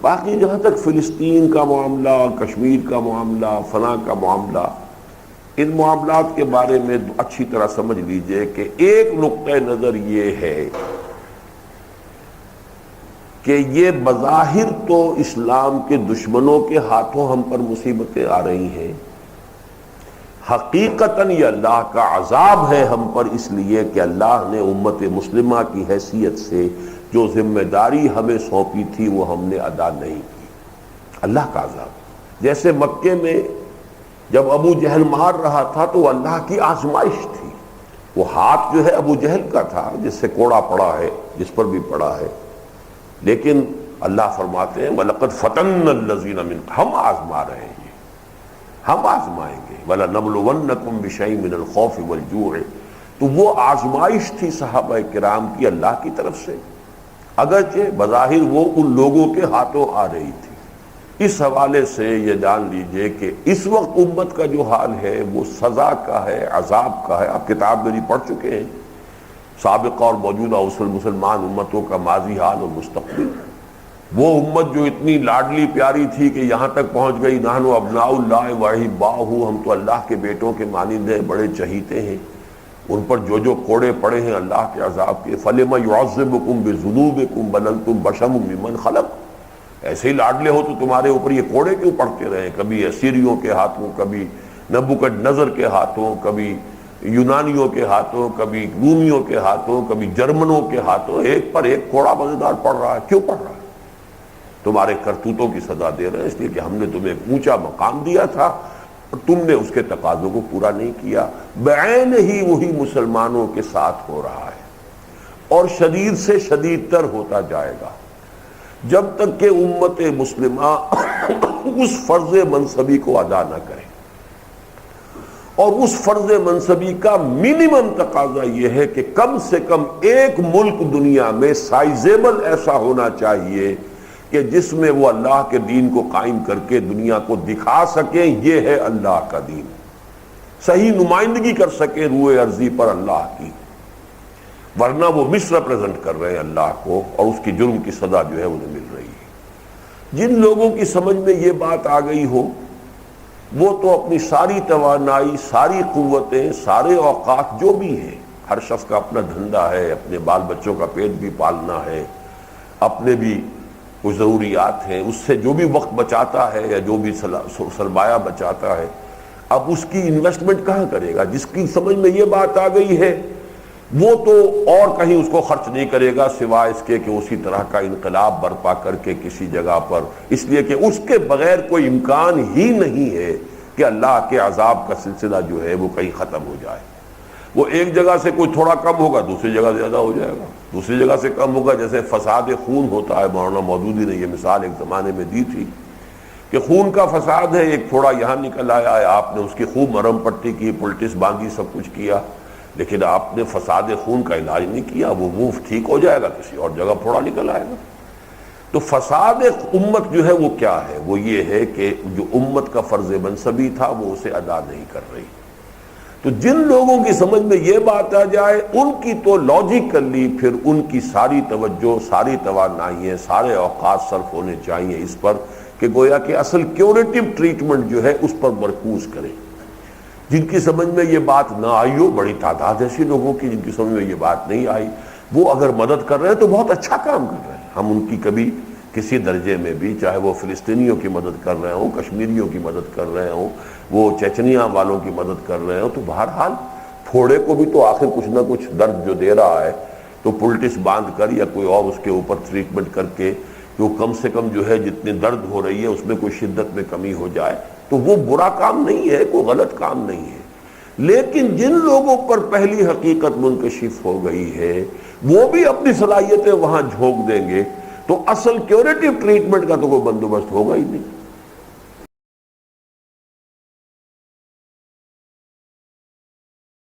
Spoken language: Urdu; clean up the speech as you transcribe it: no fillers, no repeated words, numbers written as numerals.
باقی جہاں تک فلسطین کا معاملہ، کشمیر کا معاملہ، فلاں کا معاملہ، ان معاملات کے بارے میں اچھی طرح سمجھ لیجئے کہ ایک نقطہ نظر یہ ہے کہ یہ بظاہر تو اسلام کے دشمنوں کے ہاتھوں ہم پر مصیبتیں آ رہی ہیں، حقیقتاً یہ اللہ کا عذاب ہے ہم پر، اس لیے کہ اللہ نے امت مسلمہ کی حیثیت سے جو ذمہ داری ہمیں سونپی تھی وہ ہم نے ادا نہیں کی۔ اللہ کا عذاب، جیسے مکے میں جب ابو جہل مار رہا تھا تو وہ اللہ کی آزمائش تھی۔ وہ ہاتھ جو ہے ابو جہل کا تھا جس سے کوڑا پڑا ہے، جس پر بھی پڑا ہے، لیکن اللہ فرماتے ہیں وَلَقَدْ فَتَنَّا الَّذِينَ مِنْ، ہم آزما رہے ہیں، ہم آزمائیں گے، وَلَنَبْلُوَنَّكُمْ بِشَيْءٍ مِنَ الْخَوْفِ وَالْجُوعِ۔ تو وہ آزمائش تھی صحابہ کرام کی اللہ کی طرف سے، اگرچہ بظاہر وہ ان لوگوں کے ہاتھوں آ رہی تھی۔ اس حوالے سے یہ جان لیجئے کہ اس وقت امت کا جو حال ہے وہ سزا کا ہے، عذاب کا ہے۔ آپ کتاب میری پڑھ چکے ہیں، سابقہ اور موجودہ مسلمان امتوں کا ماضی حال اور مستقبل۔ وہ امت جو اتنی لاڈلی پیاری تھی کہ یہاں تک پہنچ گئی، نحن ابناء اللہ واحباہ، ہم تو اللہ کے بیٹوں کے مانند ہیں، بڑے چہیتے ہیں، ان پر جو جو کوڑے پڑے ہیں اللہ کے عذاب کے۔ فَلِمَ يُعَذِّبُكُم بِذُنُوبِكُم بَلْ أَنتُم بَشَرٌ مِّمَّنْ خَلَقَ۔ ایسے ہی لاڈلے ہو تو تمہارے اوپر یہ کوڑے کیوں پڑتے رہے؟ کبھی اسیریوں کے ہاتھوں، کبھی نبوکڈنضر کے ہاتھوں، کبھی یونانیوں کے ہاتھوں، کبھی رومیوں کے ہاتھوں، کبھی جرمنوں کے ہاتھوں، ایک پر ایک کوڑا مزیدار پڑ رہا ہے۔ کیوں پڑ رہا ہے؟ تمہارے کرتوتوں کی سزا دے رہے ہیں، اس لیے کہ ہم نے تمہیں ایک اونچا مقام دیا تھا اور تم نے اس کے تقاضوں کو پورا نہیں کیا۔ بعین ہی وہی مسلمانوں کے ساتھ ہو رہا ہے اور شدید سے شدید تر ہوتا جائے گا جب تک کہ امت مسلمہ اس فرض منصبی کو ادا نہ کرے۔ اور اس فرض منصبی کا منیمم تقاضا یہ ہے کہ کم سے کم ایک ملک دنیا میں سائزیبل ایسا ہونا چاہیے کہ جس میں وہ اللہ کے دین کو قائم کر کے دنیا کو دکھا سکیں یہ ہے اللہ کا دین، صحیح نمائندگی کر سکیں روئے ارضی پر اللہ کی، ورنہ وہ مس ریپرزینٹ کر رہے ہیں اللہ کو اور اس کی جرم کی سزا جو ہے انہیں مل رہی ہے۔ جن لوگوں کی سمجھ میں یہ بات آ گئی ہو وہ تو اپنی ساری توانائی، ساری قوتیں، سارے اوقات جو بھی ہیں، ہر شخص کا اپنا دھندا ہے، اپنے بال بچوں کا پیٹ بھی پالنا ہے، اپنے بھی کچھ ضروریات ہیں، اس سے جو بھی وقت بچاتا ہے یا جو بھی سرمایہ بچاتا ہے، اب اس کی انویسٹمنٹ کہاں کرے گا؟ جس کی سمجھ میں یہ بات آ گئی ہے وہ تو اور کہیں اس کو خرچ نہیں کرے گا سوائے اس کے کہ اسی طرح کا انقلاب برپا کر کے کسی جگہ پر، اس لیے کہ اس کے بغیر کوئی امکان ہی نہیں ہے کہ اللہ کے عذاب کا سلسلہ جو ہے وہ کہیں ختم ہو جائے۔ وہ ایک جگہ سے کوئی تھوڑا کم ہوگا دوسری جگہ زیادہ ہو جائے گا، دوسری جگہ سے کم ہوگا، جیسے فساد خون ہوتا ہے۔ مولانا مودودی نے یہ مثال ایک زمانے میں دی تھی کہ خون کا فساد ہے، ایک تھوڑا یہاں نکل آیا ہے، آپ نے اس کی خوب مرہم پٹی کی، پلٹس باندھی، سب کچھ کیا، لیکن آپ نے فساد خون کا علاج نہیں کیا، وہ منہ ٹھیک ہو جائے گا، کسی اور جگہ تھوڑا نکل آئے گا۔ تو فساد امت جو ہے وہ کیا ہے؟ وہ یہ ہے کہ جو امت کا فرض منصبی تھا وہ اسے ادا نہیں کر رہی۔ تو جن لوگوں کی سمجھ میں یہ بات آ جائے ان کی تو لاجیکلی پھر ان کی ساری توجہ، ساری توانائیاں، سارے اوقات صرف ہونے چاہیے اس پر کہ گویا کہ اصل کیوریٹو ٹریٹمنٹ جو ہے اس پر مرکوز کریں۔ جن کی سمجھ میں یہ بات نہ آئی ہو، بڑی تعداد ایسی لوگوں کی جن کی سمجھ میں یہ بات نہیں آئی، وہ اگر مدد کر رہے ہیں تو بہت اچھا کام کر رہے ہیں۔ ہم ان کی کبھی کسی درجے میں بھی، چاہے وہ فلسطینیوں کی مدد کر رہے ہوں، کشمیریوں کی مدد کر رہے ہوں، وہ چیچنیا والوں کی مدد کر رہے ہوں، تو بہرحال پھوڑے کو بھی تو آخر کچھ نہ کچھ درد جو دے رہا ہے تو پلٹس باندھ کر یا کوئی اور اس کے اوپر ٹریٹمنٹ کر کے جو کم سے کم جو ہے جتنے درد ہو رہی ہے اس میں کوئی شدت میں کمی ہو جائے تو وہ برا کام نہیں ہے، کوئی غلط کام نہیں ہے۔ لیکن جن لوگوں پر پہلی حقیقت منکشف ہو گئی ہے وہ بھی اپنی صلاحیتیں وہاں جھونک دیں گے تو اصل کیوریٹو ٹریٹمنٹ کا تو کوئی بندوبست ہوگا ہی نہیں۔